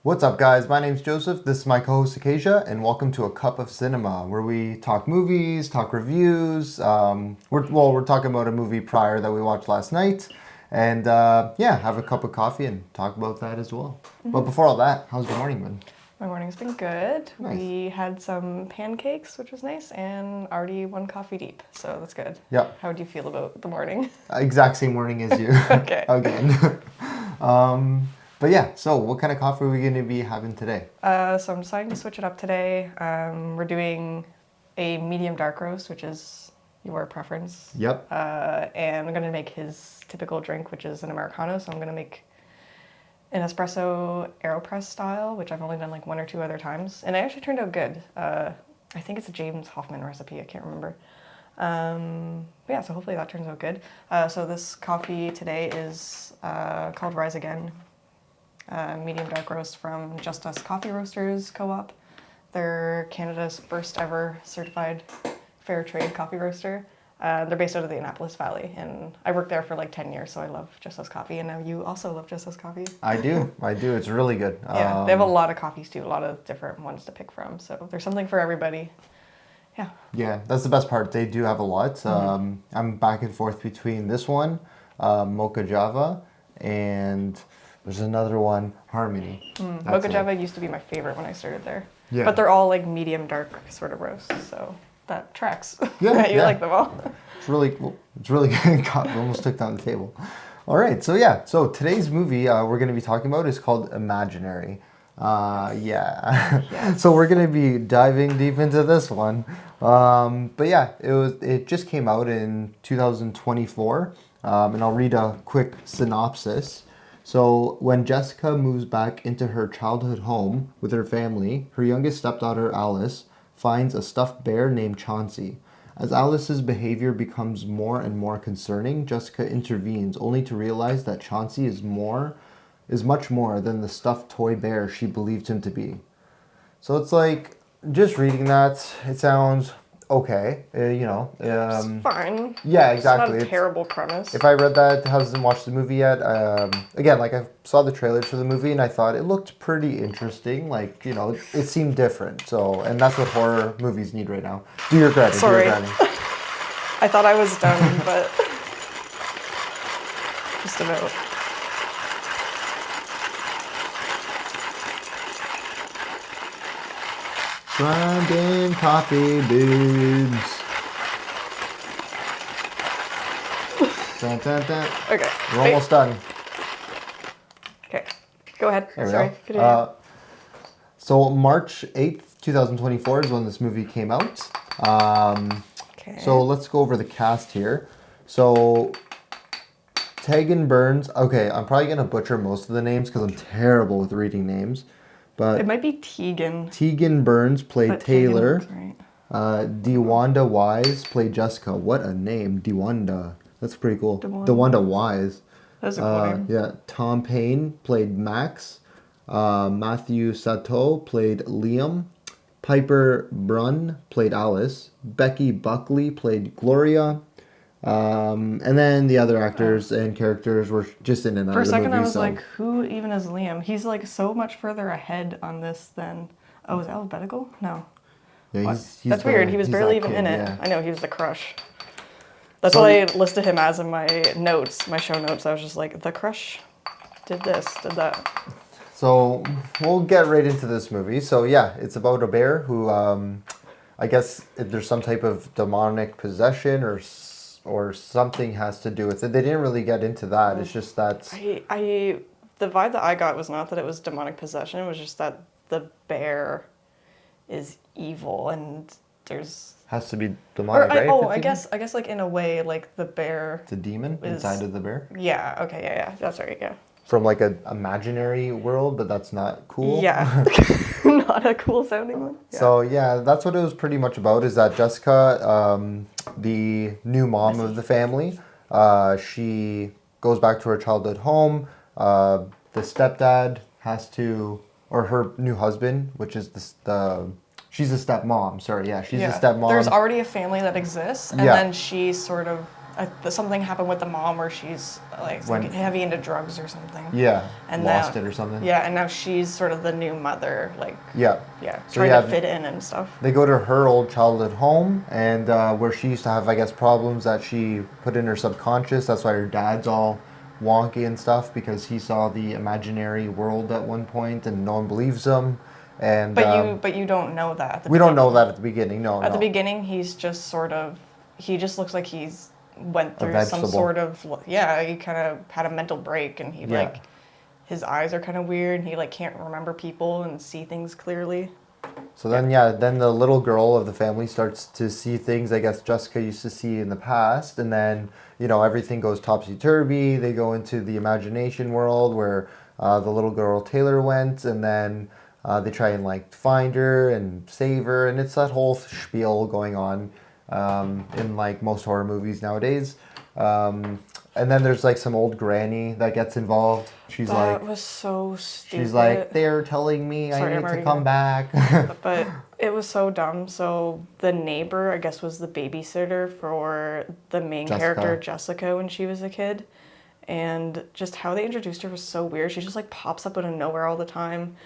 What's up, guys? My name's Joseph. This is my co-host Acacia, and welcome to A Cup of Cinema, where we talk movies, talk reviews. We're talking about a movie prior that we watched last night, and have a cup of coffee and talk about that as well. Mm-hmm. But before all that, how's your morning been? My morning's been good. Nice. We had some pancakes, which was nice, and already one coffee deep, so that's good. Yep. How do you feel about the morning? Exact same morning as you. Okay. Again. But yeah, so what kind of coffee are we going to be having today? So I'm deciding to switch it up today. We're doing a medium dark roast, which is your preference. Yep. And I'm going to make his typical drink, which is an Americano. So I'm going to make an espresso AeroPress style, which I've only done like one or two other times. And it actually turned out good. I think it's a James Hoffman recipe. I can't remember. But yeah, so hopefully that turns out good. So this coffee today is called Rise Again. Medium dark roast from Just Us Coffee Roasters Co-op. They're Canada's first ever certified fair trade coffee roaster. They're based out of the Annapolis Valley, and I worked there for like 10 years, so I love Just Us Coffee, and now you also love Just Us Coffee. I do. It's really good. Yeah, they have a lot of coffees too, a lot of different ones to pick from, so there's something for everybody. Yeah. Yeah, that's the best part. They do have a lot. Mm-hmm. I'm back and forth between this one, Mocha Java, and there's another one, Harmony. Mocha Java used to be my favorite when I started there. Yeah. But they're all like medium dark sort of roasts, so that tracks. Yeah, you like them all. It's really cool. It's really good. God, we almost took down the table. All right, so today's movie we're going to be talking about is called Imaginary. Yes. So we're going to be diving deep into this one. But yeah, it just came out in 2024, and I'll read a quick synopsis. So when Jessica moves back into her childhood home with her family, her youngest stepdaughter Alice finds a stuffed bear named Chauncey. As Alice's behavior becomes more and more concerning, Jessica intervenes only to realize that Chauncey is much more than the stuffed toy bear she believed him to be. So it's like, just reading that, it sounds okay, it's fine. Yeah, exactly. It's not a terrible premise. If I read that, hasn't watched the movie yet, again, like I saw the trailers for the movie and I thought it looked pretty interesting. Like, it seemed different. So, and that's what horror movies need right now. Do your granting. Sorry. I thought I was done, but just about. Grinding coffee dudes. Dun, dun, dun. Okay. We're almost done. Okay. Go ahead. There we Sorry. go. So March 8th, 2024 is when this movie came out. Okay. So let's go over the cast here. So Tegan Burns. Okay, I'm probably going to butcher most of the names because I'm terrible with reading names. But it might be Tegan. Tegan Burns played Taylor. Tegan, right. DeWanda Wise played Jessica. What a name, DeWanda. That's pretty cool. DeWanda Wise. That's a cool name. Yeah. Tom Payne played Max. Matthew Sato played Liam. Piper Brunn played Alice. Becky Buckley played Gloria. And then the other actors and characters were just in and out of the movie. For a second, I was like, who even is Liam? He's like so much further ahead on this than... Oh, is it alphabetical? No. Yeah, he's That's weird. He was barely even in it. Yeah. I know, he was the crush. That's what I listed him as in my notes, my show notes. I was just like, the crush did this, did that. So we'll get right into this movie. So yeah, it's about a bear who, I guess there's some type of demonic possession or something has to do with it. They didn't really get into that. It's just that... The vibe that I got was not that it was demonic possession. It was just that the bear is evil and there's... Has to be demonic, right? I guess like in a way, like the bear... It's a demon inside of the bear? Yeah, okay, yeah. That's right, yeah. From like an imaginary world, but that's not cool. Yeah, not a cool sounding one. Yeah. So yeah, that's what it was pretty much about, is that Jessica, the new mom of the family, she goes back to her childhood home. The stepdad has to, or her new husband, which is she's a stepmom, sorry, yeah, she's a stepmom. There's already a family that exists, and then she sort of something happened with the mom where she's like When- heavy into drugs or something. Yeah, And lost now, it or something. Yeah, and now she's sort of the new mother, like Yeah. So trying yeah, to fit in and stuff. they go to her old childhood home, and where she used to have, I guess, problems that she put in her subconscious. That's why her dad's all wonky and stuff, because he saw the imaginary world at one point, and no one believes him. And But you don't know that. At the we don't know beginning. that at the beginning. No, At no. the beginning, he's just sort of, he just looks like he's went through some vegetable. sort of, he kind of had a mental break, and he Yeah. like, his eyes are kind of weird, and he like can't remember people and see things clearly. So then, then the little girl of the family starts to see things I guess Jessica used to see in the past, and then everything goes topsy turvy. They go into the imagination world where the little girl Taylor went, and then they try and like find her and save her, and it's that whole spiel going on in like most horror movies nowadays. And then there's like some old granny that gets involved. She's That like, was so stupid. she's like, they're telling me Sorry, I I'm need to already come back. But it was so dumb. So the neighbor, I guess, was the babysitter for the main character, Jessica, when she was a kid. And just how they introduced her was so weird. She just like pops up out of nowhere all the time.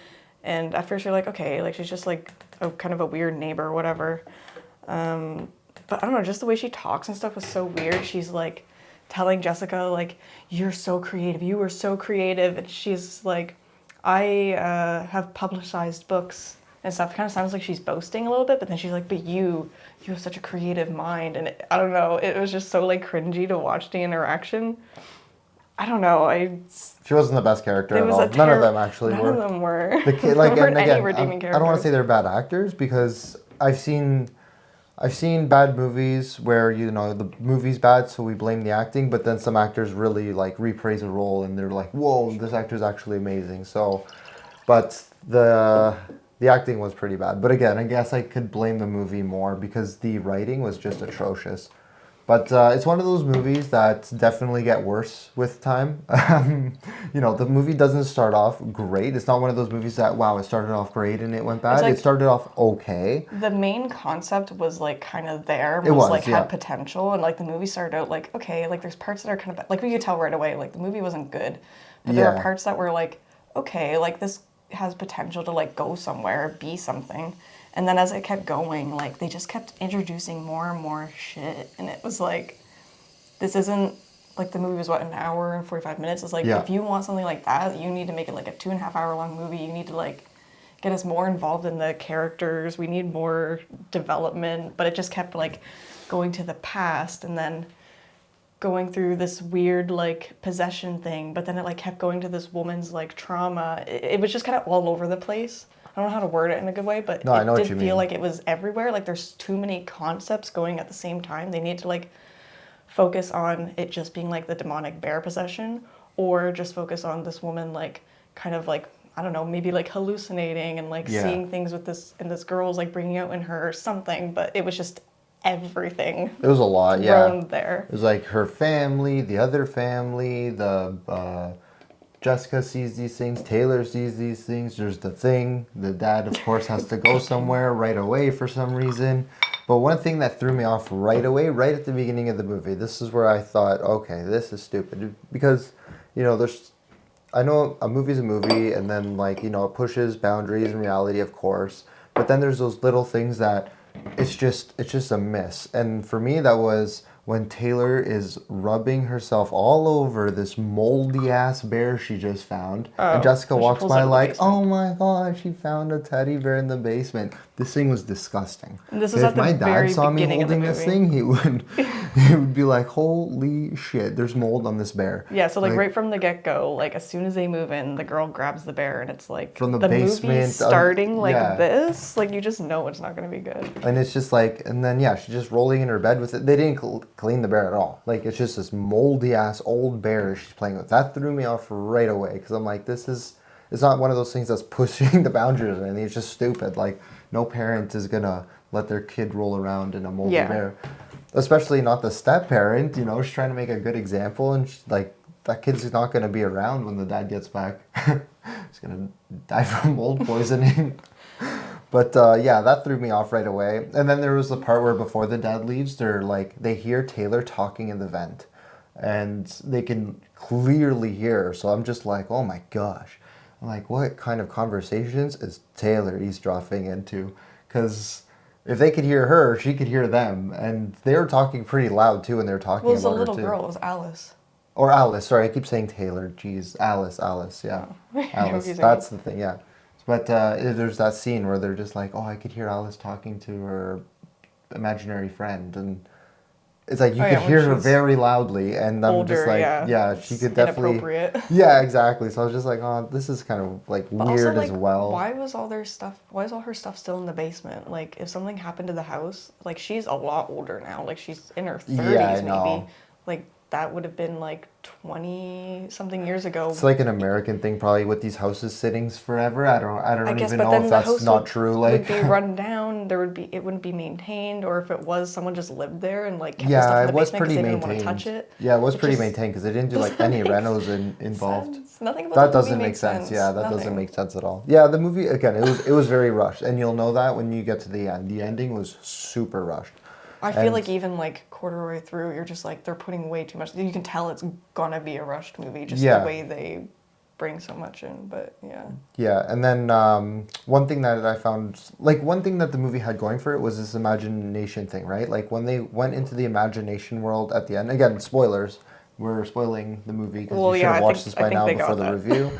And at first you're like, okay, like she's just like a kind of a weird neighbor or whatever. But I don't know, just the way she talks and stuff was so weird. She's like telling Jessica, like, you're so creative. You were so creative. And she's like, I have publicized books and stuff. It kind of sounds like she's boasting a little bit, but then she's like, but you have such a creative mind. And I don't know, it was just so like cringy to watch the interaction. I don't know. She wasn't the best character at all. None of them actually were. None of them were. The kid, like, and again, redeeming I don't want to say they're bad actors, because I've seen bad movies where the movie's bad, so we blame the acting, but then some actors really like repraise a role and they're like, whoa, this actor's actually amazing. So, but the acting was pretty bad. But again, I guess I could blame the movie more because the writing was just atrocious. But it's one of those movies that definitely get worse with time. The movie doesn't start off great. It's not one of those movies that, wow, it started off great and it went bad. Like, it started off okay. The main concept was like kind of there. It was, like yeah. had potential, and like the movie started out like, okay, like there's parts that are kind of like we could tell right away like the movie wasn't good, but there were parts that were like, okay, like this has potential to like go somewhere, be something. And then as it kept going, like they just kept introducing more and more shit, and it was like, this isn't like the movie was what, an hour and 45 minutes. It's like, if you want something like that, you need to make it like a 2.5 hour long movie. You need to like get us more involved in the characters. We need more development. But it just kept like going to the past and then going through this weird like possession thing. But then it like kept going to this woman's like trauma. It was just kind of all over the place. I don't know how to word it in a good way, but I know it what did you feel mean. like it was everywhere. Like there's too many concepts going at the same time. They need to like focus on it just being like the demonic bear possession, or just focus on this woman like kind of like, I don't know, maybe like hallucinating and like seeing things with this, and this girl's like bringing out in her or something. But it was just everything. It was a lot, thrown there. It was like her family, the other family, the Jessica sees these things, Taylor sees these things, there's the thing. The dad, of course, has to go somewhere right away for some reason. But one thing that threw me off right away, right at the beginning of the movie, this is where I thought, okay, this is stupid. Because, I know a movie's a movie, and then, like, it pushes boundaries and reality, of course. But then there's those little things that it's just a miss. And for me, that was when Taylor is rubbing herself all over this moldy ass bear she just found. And Jessica walks by like, oh my god, she found a teddy bear in the basement. This thing was disgusting. And this was at the very beginning of the movie. If my dad saw me holding this thing, he would be like, holy shit, there's mold on this bear. Yeah, so like right from the get-go, like as soon as they move in, the girl grabs the bear, and it's like from the basement, movie's starting this, like you just know it's not going to be good. And it's just like, and then she's just rolling in her bed with it. They didn't clean the bear at all. Like, it's just this moldy ass old bear she's playing with. That threw me off right away, because I'm like, it's not one of those things that's pushing the boundaries or anything. It's just stupid. Like, no parent is gonna let their kid roll around in a moldy bear. Especially not the step parent, she's trying to make a good example, and like, that kid's not gonna be around when the dad gets back. He's gonna die from mold poisoning. But yeah, that threw me off right away. And then there was the part where before the dad leaves, they're like they hear Taylor talking in the vent, and they can clearly hear her. So I'm just like, oh my gosh, I'm like, what kind of conversations is Taylor eavesdropping into? Because if they could hear her, she could hear them, and they were talking pretty loud too, and they were Well, talking it was a about her little too. girl. It was Alice. Or Alice, sorry, I keep saying Taylor. Jeez, Alice, yeah. Oh. Alice, Confusing me. that's the thing, yeah. But there's that scene where they're just like, oh, I could hear Alice talking to her imaginary friend. And it's like you Oh could yeah, when hear her she's very loudly. And I'm just older, like, yeah, yeah, she it's could definitely. inappropriate. Yeah, exactly. So I was just like, oh, this is kind of like But also, weird as like, well. why was all their stuff? Why is all her stuff still in the basement? Like, if something happened to the house, like she's a lot older now. Like she's in her Yeah, I 30s maybe. know. Like that would have been like 20 something years ago. It's like an American thing, probably with these houses sitting forever. I I don't guess, even but know then if the that's house not true. would Like, be run down. It wouldn't be maintained, or if it was, someone just lived there and like kept the stuff yeah, in it the was basement because pretty they didn't want to touch maintained. it. Yeah, it was It pretty just maintained because they didn't do like doesn't any make renos involved. sense. Nothing about That the movie doesn't make makes sense. Yeah, that doesn't Nothing. make sense at all. Yeah, the movie again, it was very rushed, and you'll know that when you get to the end. The ending was super rushed. I feel And like even like quarter way through, you're just like they're putting way too much. You can tell it's gonna be a rushed movie, just yeah, the way they bring so much in. But yeah, yeah, and then one thing that I found, like one thing that the movie had going for it was this imagination thing, right? Like when they went into the imagination world at the end. Again, spoilers. We're spoiling the movie because well, you should yeah, have watched this I by think now they before got the that. review.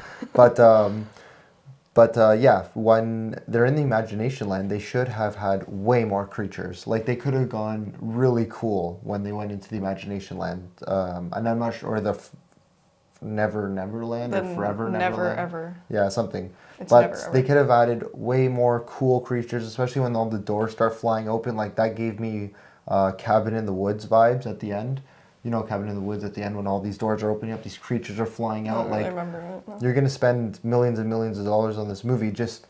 But yeah, when they're in the imagination land, they should have had way more creatures. Like they could have gone really cool when they went into the imagination land. And I'm not sure the Neverland or Then Forever never Neverland. ever. Yeah, something. It's But never they ever. could have added way more cool creatures, especially when all the doors start flying open. Like that gave me Cabin in the Woods vibes at the end. You know, Cabin in the Woods at the end when all these doors are opening up, these creatures are flying I out. don't really Like remember it. No. you're gonna spend millions and millions of dollars on this movie. Just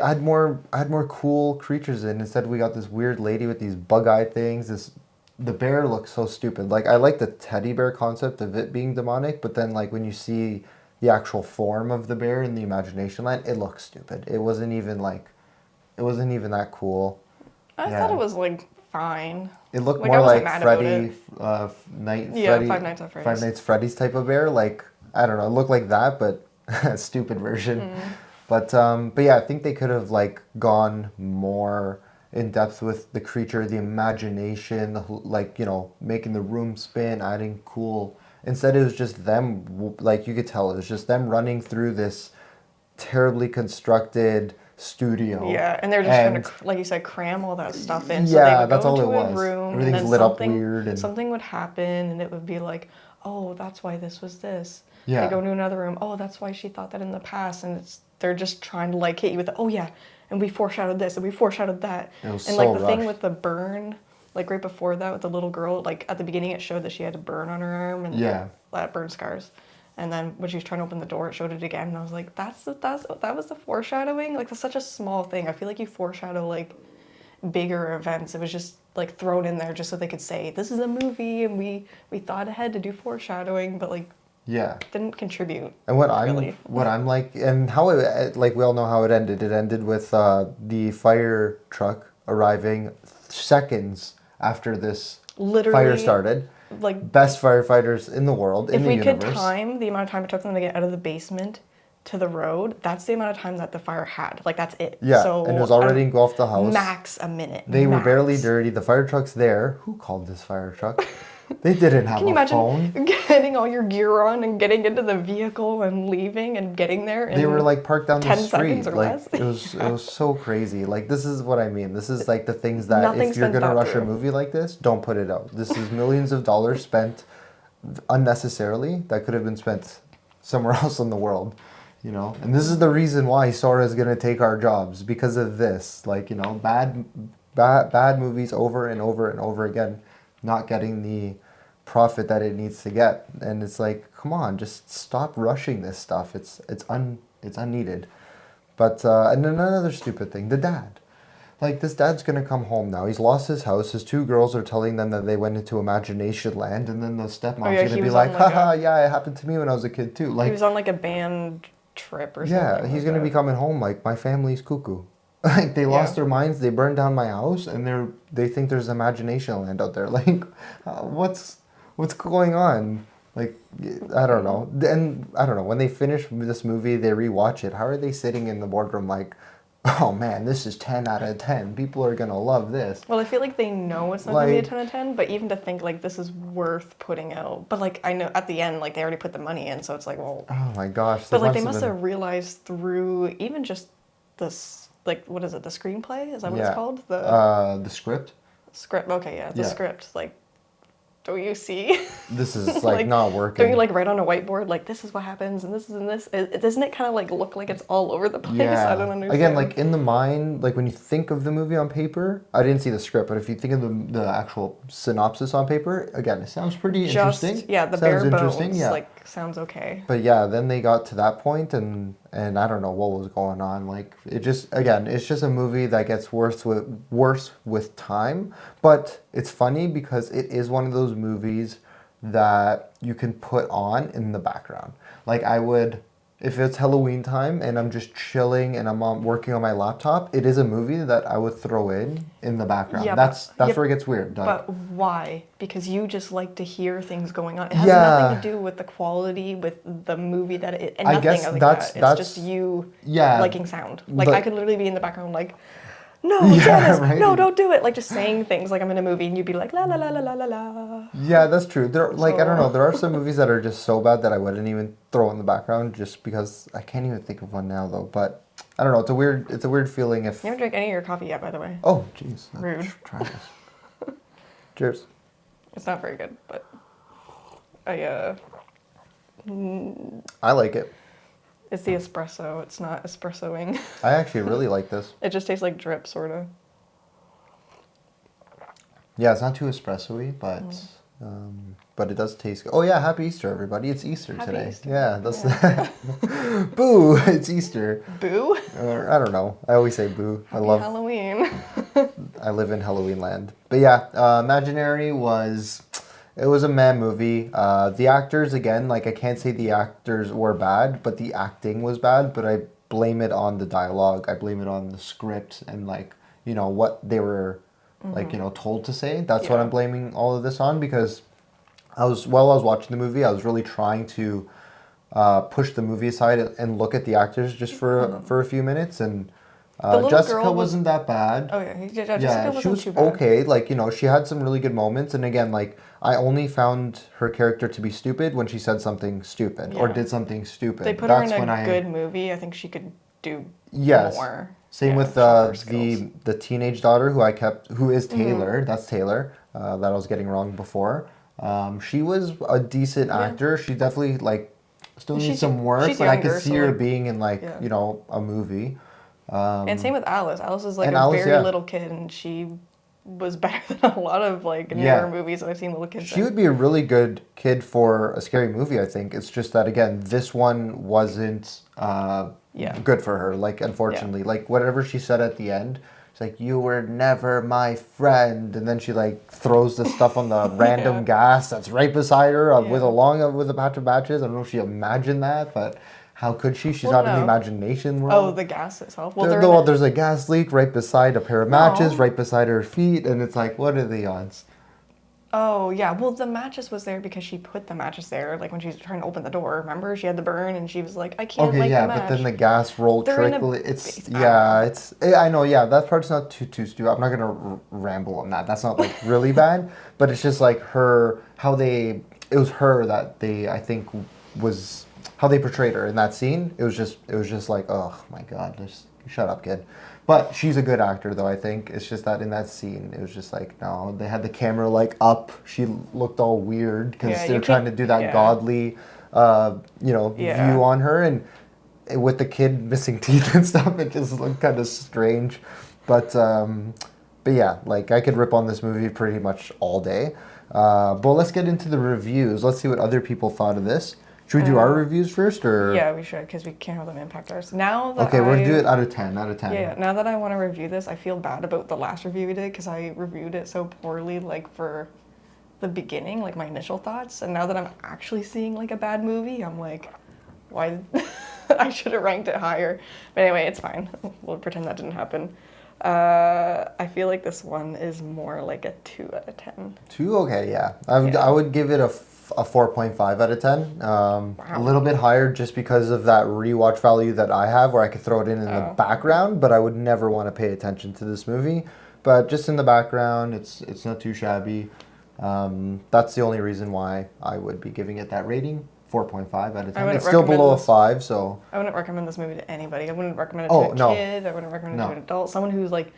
add more cool creatures in. Instead, we got this weird lady with these bug-eye things. The bear looks so stupid. Like I like the teddy bear concept of it being demonic, but then like when you see the actual form of the bear in the imagination land, it looks stupid. It wasn't even that cool. I thought Yeah. it was like fine. It looked Like I more wasn't like mad about Freddy, it. Yeah, Freddy, Five Nights at Five Freddy's. Nights Freddy's type of bear. Like I don't know, it looked like that, but a stupid version. But yeah, I think they could have like gone more in depth with the creature, the imagination, like making the room spin, adding cool. Instead, it was just them. Like you could tell, it was just them running through this terribly constructed studio. Yeah, and they're just trying to, And like you said, cram all that stuff in. So they yeah, would that's go all it into a was. room, and Everything's then lit up weird and something would happen, and it would be like, oh, that's why this was this. yeah. They go into another room. Oh, that's why she thought that in the past, and they're just trying to like hit you with, oh yeah, and we foreshadowed this, and we foreshadowed that, It was and so like the thing rushed. with the burn, like right before that with the little girl, like at the beginning it showed that she had a burn on her arm and Yeah. that burn scars. And then when she was trying to open the door, it showed it again, and I was like, that was the foreshadowing. Like that's such a small thing. I feel like you foreshadow like bigger events. It was just like thrown in there just so they could say this is a movie and we thought ahead to do foreshadowing, but like Yeah. didn't contribute. And really. what I'm like, and how it like we all know how it ended. It ended with the fire truck arriving seconds after this Literally, fire started. like Best firefighters in the world, in if the we universe. could time the amount of time it took them to get out of the basement to the road, that's the amount of time that the fire had. Like that's it. Yeah, So and it was already engulfed the house. max a minute. They were barely max. dirty. The fire truck's there. Who called this fire truck? They didn't have Can you a imagine phone. getting all your gear on and getting into the vehicle and leaving and getting there? They were like parked down the 10 street. seconds or Like less. it was so crazy. Like this is what I mean. This is like the things that Nothing's if you're been gonna thought rush a through. movie like this, don't put it out. This is millions of dollars spent unnecessarily that could have been spent somewhere else in the world. And this is the reason why Sora is gonna take our jobs because of this. Like bad movies over and over and over again, not getting the profit that it needs to get. And it's like, come on, just stop rushing this stuff. It's unneeded. But and then another stupid thing, the dad. Like this dad's gonna come home now. He's lost his house. His two girls are telling them that they went into imagination land, and then the stepmom's yeah, gonna he be was like, on, like, haha, yeah, it happened to me when I was a kid too. He Like was on like a band trip or something. yeah, he's like gonna that. be coming home like my family's cuckoo. Like they lost Yeah. their minds. They burned down my house, and they think there's imagination land out there. Like, what's going on? Like, I don't know. And I don't know. When they finish this movie, they rewatch it. How are they sitting in the boardroom like, oh man, this is 10 out of 10. People are gonna love this. Well, I feel like they know it's not gonna be a Like, 10 out of 10, but even to think like this is worth putting out. But like I know at the end, like they already put the money in, so it's like, well. oh my gosh. But like they must have realized through even just this, like what is it, the screenplay? Is that what it's called? The script. Script. Okay, yeah, the Yeah. script. Like, don't you see? This is like, Like, not working. Don't you like write on a whiteboard like this is what happens and this is and this? Doesn't it kind of like look like it's all over the place? Yeah. I don't understand. Again, like in the mind, like when you think of the movie on paper, I didn't see the script, but if you think of the actual synopsis on paper, again, it sounds pretty interesting. Yeah, the sounds bare interesting, bones yeah. like sounds okay. But yeah, then they got to that point, and I don't know what was going on. Like it just, again, it's just a movie that gets worse with time. But it's funny because it is one of those movies that you can put on in the background. Like I would, if it's Halloween time and I'm just chilling and working on my laptop, it is a movie that I would throw in the background. Yeah, that's but- where it gets weird. Like, But why? Because you just like to hear things going on. It has Yeah. nothing to do with the quality, with the movie that it, and I nothing guess like that's- that. that's- It's just you yeah, liking sound. Like but- I could literally be in the background like, no, Yeah, Janice, right? no, don't do it. Like just saying things like I'm in a movie and you'd be like la la la la la la la. Yeah, that's true. There, like I don't So- know. There are some movies that are just so bad that I wouldn't even throw in the background, just because I can't even think of one now though. But I don't know. It's a weird feeling if. You haven't drank any of your coffee yet, by the way. Oh, jeez. Rude. Try this. Cheers. It's not very good, but I like it. it's the espresso. It's not espressoing. I actually really like this. It just tastes like drip, sort of. Yeah, it's not too espresso-y, but it does taste good. Oh yeah, happy Easter, everybody! It's Easter Happy today. Easter. Yeah, that's boo. It's Easter. Boo. Or I don't know. I always say boo. I Happy love. Halloween. I live in Halloween land. But yeah, Imaginary was a meh movie. The actors, again, like I can't say the actors were bad, but the acting was bad. But I blame it on the dialogue. I blame it on the script and like what they were like told to say. That's what Yeah. I'm blaming all of this on, because while I was watching the movie, I was really trying to push the movie aside and look at the actors just for a few minutes. And little Jessica girl wasn't that bad. Oh yeah, Jessica Yeah, wasn't she was too bad. okay. Like, she had some really good moments. And again, like, I only found her character to be stupid when she said something stupid or Yeah. did something stupid. They put That's her when in a good movie. I think she could do Yes. more. Same Yeah, with show her skills. the teenage daughter who is Mm-hmm. Taylor. That's Taylor. That I was getting wrong before. She was a decent Yeah. actor. She definitely like still needs She's- some work, she's but I could younger, see so, her like, being in like yeah. a movie. And same with Alice. Alice is like and a Alice, very yeah. little kid, and she was better than a lot of like newer Yeah. movies that I've seen little kids. She in. would be a really good kid for a scary movie, I think. It's just that, again, this one wasn't Yeah. good for her, like, unfortunately. Like, whatever she said at the end, it's like, you were never my friend. And then she, like, throws the stuff on the random Yeah. gas that's right beside her with Yeah. with a patch of matches. I don't know if she imagined that, but how could she? She's Well, not in the no. imagination world. Oh, the gas itself. Well, they're Well, in a- there's a gas leak right beside a pair of matches, No. right beside her feet, and it's like, what are the odds? Oh yeah. Well, the mattress was there because she put the mattress there. Like when she was trying to open the door. Remember, she had the burn, and she was like, "I can't Okay, light yeah, the but match." then the gas roll They're in a trickle. It's base- I yeah, don't it's I know, yeah, that part's not too stupid. I'm not gonna ramble on that. That's not like really bad, but it's just like it was her that I think was how they portrayed her in that scene. It was just like, oh my god, just shut up, kid. But she's a good actor, though, I think. It's just that in that scene, it was just like, no, they had the camera, like, up. She looked all weird because Yeah, they're you trying to can't- do that yeah. godly, Yeah. view on her. And with the kid missing teeth and stuff, it just looked kind of strange. But yeah, like, I could rip on this movie pretty much all day. But let's get into the reviews. Let's see what other people thought of this. Should we do our reviews first, or? Yeah, we should, because we can't have them impact ours. Now that Okay, we're gonna do it out of 10. Out of 10. Yeah, now that I want to review this, I feel bad about the last review we did because I reviewed it so poorly, like for the beginning, like my initial thoughts. And now that I'm actually seeing like a bad movie, I'm like, why? I should have ranked it higher. But anyway, it's fine. We'll pretend that didn't happen. I feel like this one is more like a 2 out of 10. 2? Okay, yeah. I would give it a 4.5 out of 10. A Wow. little bit higher just because of that rewatch value that I have where I could throw it in the background, but I would never want to pay attention to this movie. But just in the background, it's not too shabby. That's the only reason why I would be giving it that rating. 4.5 out of 10. It's still below a 5, so... I wouldn't recommend this movie to anybody. I wouldn't recommend it to a kid. I wouldn't recommend it to an adult. Someone who's like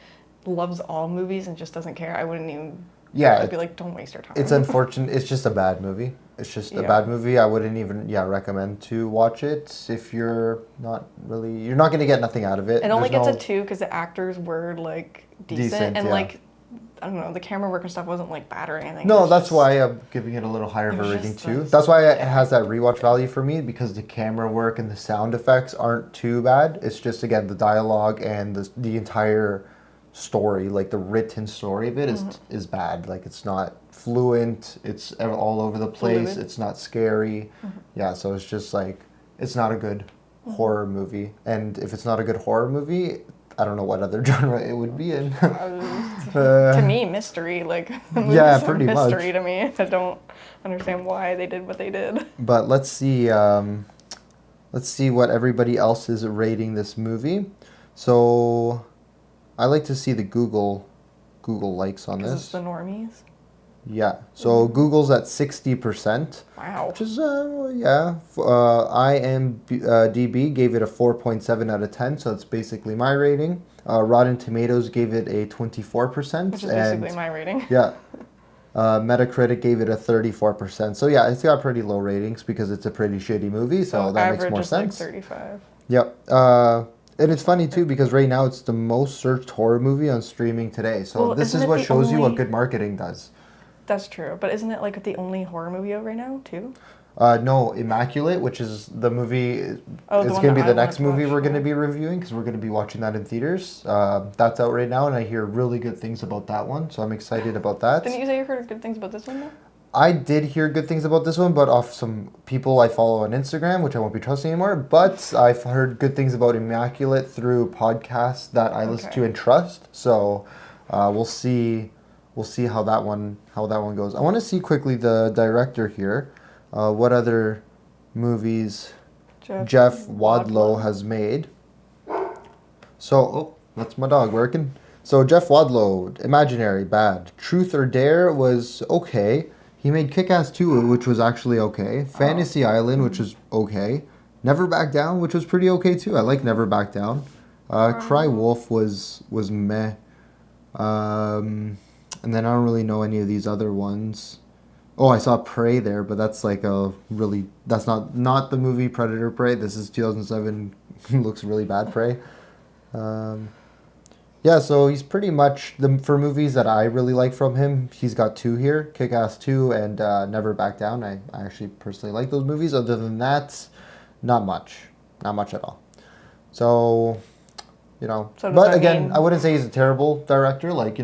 loves all movies and just doesn't care. I wouldn't even... Yeah. I'd be like, don't waste your time. It's unfortunate. It's just a bad movie. It's just a bad movie. I wouldn't even recommend to watch it if you're not really... You're not going to get nothing out of it. It only gets a 2 because the actors were like decent and like... I don't know, the camera work and stuff wasn't like bad or anything. No, that's why I'm giving it a little higher of a rating too. That's why it has that rewatch value for me, because the camera work and the sound effects aren't too bad. It's just, again, the dialogue and the entire story, like the written story of it is bad. Like, it's not fluent, it's all over the place, it's not scary. Yeah, so it's just like, it's not a good horror movie. And if it's not a good horror movie, I don't know what other genre it would be in. To me, mystery. Like, yeah, pretty much. Mystery to me. I don't understand why they did what they did. But let's see what everybody else is rating this movie. So, I like to see the Google likes on this. It's the normies. Yeah. So Google's at 60%. Wow. Which is IMDb gave it a 4.7 out of 10, so that's basically my rating. Rotten Tomatoes gave it a 24%. Which is basically my rating. Yeah. Metacritic gave it a 34%. So yeah, it's got pretty low ratings because it's a pretty shitty movie, so that makes more sense. Like 35. Yep. And it's funny too because right now it's the most searched horror movie on streaming today. So this is what shows you what good marketing does. That's true, but isn't it like the only horror movie out right now too? No, Immaculate, which is the movie. It's going to be the next movie we're going to be reviewing because we're going to be watching that in theaters. That's out right now, and I hear really good things about that one, so I'm excited about that. Didn't you say you heard good things about this one though? I did hear good things about this one, but off some people I follow on Instagram, which I won't be trusting anymore. But I've heard good things about Immaculate through podcasts that I listen to and trust. So we'll see. We'll see how that one goes. I want to see quickly the director here. What other movies Jeff Wadlow has made? So, that's my dog working. So Jeff Wadlow, Imaginary, bad. Truth or Dare was okay. He made Kick-Ass 2, which was actually okay. Fantasy Island, which was okay. Never Back Down, which was pretty okay too. I like Never Back Down. Cry Wolf was meh. And then I don't really know any of these other ones. Oh, I saw Prey there, but that's like that's not the movie Predator Prey. This is 2007. Looks really bad Prey. Yeah, so he's pretty much, for movies that I really like from him, he's got 2 here, Kick-Ass 2 and Never Back Down. I actually personally like those movies. Other than that, not much. Not much at all. So... but again, I wouldn't say he's a terrible director. Like, he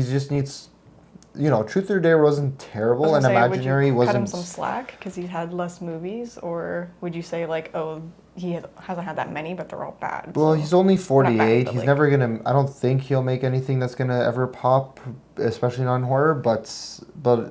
just needs, Truth or Dare wasn't terrible, and Imaginary wasn't. Cut him some slack because he had less movies, or would you say like, oh, he hasn't had that many, but they're all bad? Well, he's only 48. He's never gonna. I don't think he'll make anything that's gonna ever pop, especially non horror. But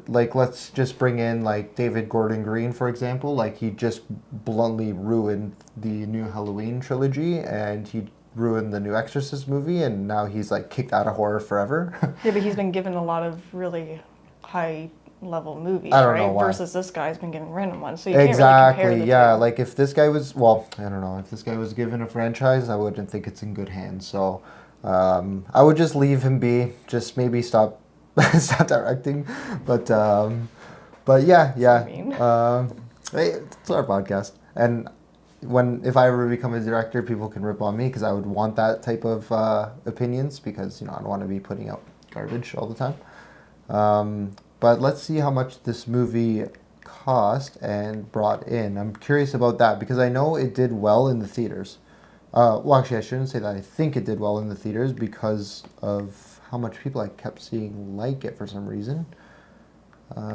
like, let's just bring in like David Gordon Green, for example. Like, he just bluntly ruined the new Halloween trilogy, and he ruined the new Exorcist movie, and now he's like kicked out of horror forever. Yeah, but he's been given a lot of really high level movies, I don't know why. Versus this guy's been given random ones. So you can't really compare the two. Like if this guy was, I don't know, if this guy was given a franchise, I wouldn't think it's in good hands. So I would just leave him be. Just maybe stop directing. But yeah. Hey, it's our podcast, and if I ever become a director, people can rip on me because I would want that type of opinions because I don't want to be putting out garbage all the time. But let's see how much this movie cost and brought in. I'm curious about that because I know it did well in the theaters. Well, actually, I shouldn't say that. I think it did well in the theaters because of how much people I kept seeing like it for some reason.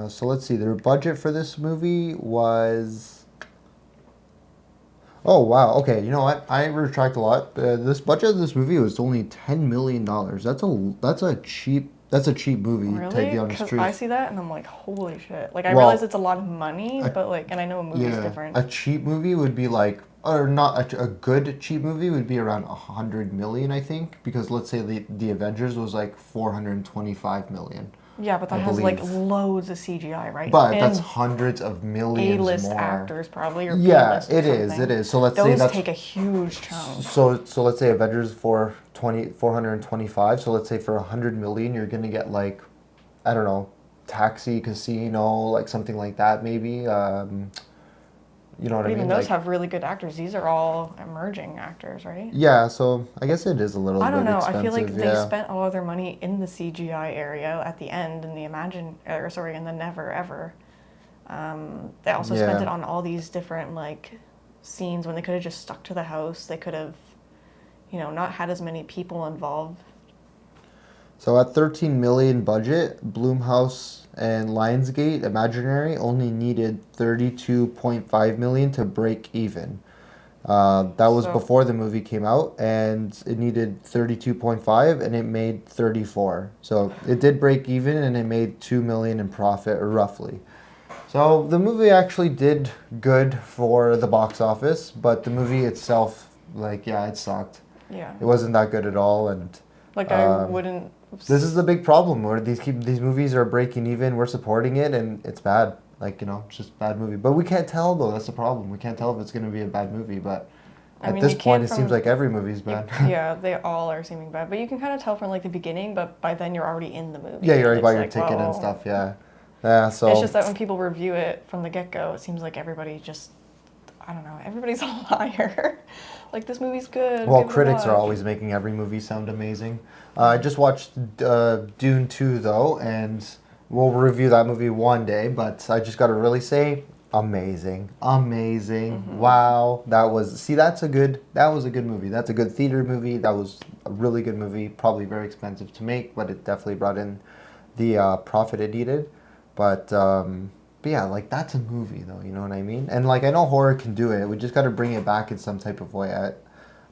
So let's see. Their budget for this movie was... Oh wow. Okay. You know what? I retract a lot. This budget of this movie was only $10 million. That's a cheap movie, to be Really? honest Because I truth. see that and I'm like, holy shit. Like, I realize Well, it's a lot of money, a, but like, and I know a movie's yeah, different. a cheap movie would be like, or not a good cheap movie would be around 100 million, I think, because let's say the Avengers was like 425 million, Yeah, but I that has like believe. loads of CGI, right? But that's And hundreds of millions A-list more. actors probably, or Yeah, B-list or it is. It something. is. So let's say Those that's take a huge chunk. so let's say Avengers for 425. So let's say for 100 million, you're gonna get like, I don't know, Taxi, Casino, like something like that, maybe. You know what But I even mean? those Like, have really good actors. These are all emerging actors, right? yeah. So I guess it is a little I don't bit know. I feel like expensive. they Yeah. spent all of their money in the CGI area at the end in the Imagine, or sorry, in the Never Ever. They also spent it Yeah. on all these different like scenes when they could have just stuck to the house. They could have, not had as many people involved. So at 13 million budget, Bloomhouse and Lionsgate Imaginary only needed 32.5 million to break even. That was So, before the movie came out, and it needed 32.5, and it made 34. So it did break even, and it made 2 million in profit, roughly. So the movie actually did good for the box office, but the movie itself, like, yeah, it sucked. yeah. It wasn't that good at all, and Like I um, wouldn't. this is the big problem where these movies are breaking even. We're supporting it, and it's bad. Like, it's just a bad movie. But we can't tell though. That's the problem. We can't tell if it's going to be a bad movie. But I at mean, this you point, can it seems from. like every movie's bad. Yeah, they all are seeming bad, but you can kind of tell from like the beginning. But by then, you're already in the Yeah, movie, you and already bought it's your like, ticket and well, stuff. Yeah, yeah. it's So just that when people review it from the get go, it seems like everybody just, I don't know, everybody's a liar. Like, this movie's good, well, give it a critics are watch. always making every movie sound amazing. I just watched Dune 2 though, and we'll review that movie one day. But I just got to really say, amazing, amazing! Wow, that was a good movie. That's a good theater movie. That was a really good movie. Probably very expensive to make, but it definitely brought in the profit it needed. But yeah, like that's a movie though. You know what I mean? And like I know horror can do it. We just got to bring it back in some type of way. I'm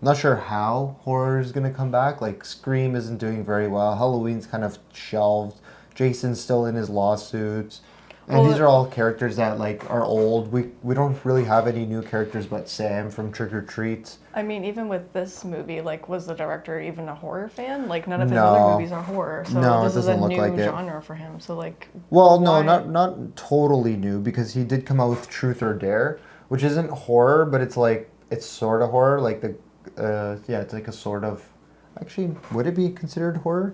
not sure how horror is gonna come back. Like Scream isn't doing very well. Halloween's kind of shelved. Jason's still in his lawsuits. And these Well, are all characters that like are old. We don't really have any new characters but Sam from Trick or Treat. I mean, even with this movie, like, was the director even a horror fan? Like, none of his other No. movies are horror, so No, it this is a doesn't look like new it. genre for him. So, like, Well, no, why? not totally new because he did come out with Truth or Dare, which isn't horror, but it's sort of horror. Like yeah, it's like a sort of. Actually, would it be considered horror?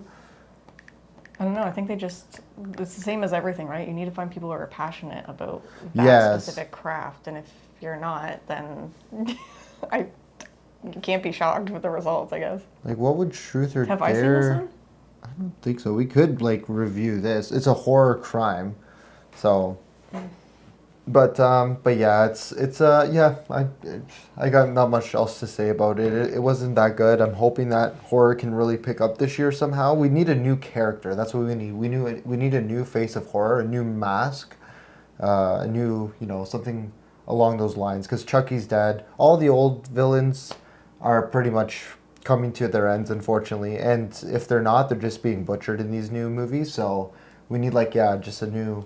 I don't know. I think it's the same as everything, right? You need to find people who are passionate about that Yes. specific craft, and if you're not, then I you can't be shocked with the results, I guess. Like, what would Truth or Have I seen this Dare? one? I don't think so. We could like review this. It's a horror crime, so. But yeah, it's yeah. I got not much else to say about it. It wasn't that good. I'm hoping that horror can really pick up this year somehow. We need a new character. That's what we need. We need a new face of horror, a new mask, a new something along those lines. Because Chucky's dead. All the old villains are pretty much coming to their ends, unfortunately. And if they're not, they're just being butchered in these new movies. So we need like just a new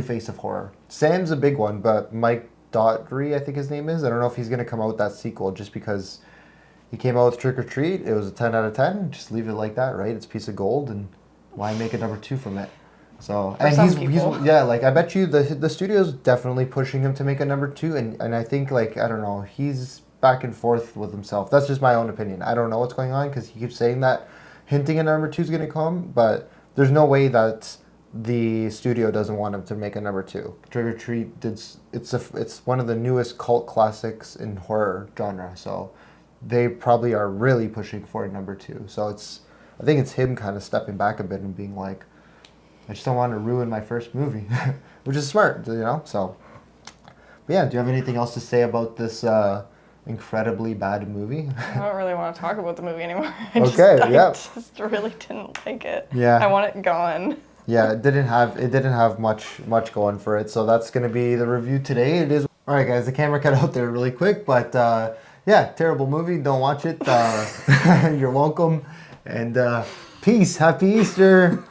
face of horror. Sam's a big one, but Mike Daughtry, I think his name is. I don't know if he's gonna come out with that sequel just because he came out with Trick or Treat. It was a 10 out of 10. Just leave it like that, right? It's a piece of gold, and why make a number two from it? So For and some he's people. yeah, like I bet you the studio's definitely pushing him to make a number two, and I think like I don't know, he's back and forth with himself. That's just my own opinion. I don't know what's going on because he keeps saying that, hinting a number two is gonna come, but there's no way that the studio doesn't want him to make a number two. Trick or Treat it's one of the newest cult classics in horror genre, so they probably are really pushing for a number two. So I think it's him kind of stepping back a bit and being like, I just don't want to ruin my first movie, which is smart, So, but yeah, do you have anything else to say about this incredibly bad movie? I don't really want to talk about the movie anymore. Okay, I yeah. just really didn't like it. Yeah. I want it gone. Yeah, it didn't have much going for it. So that's gonna be the review today. It is All right, guys, the camera cut out there really quick, but yeah, terrible movie. Don't watch it. You're welcome. And peace. Happy Easter.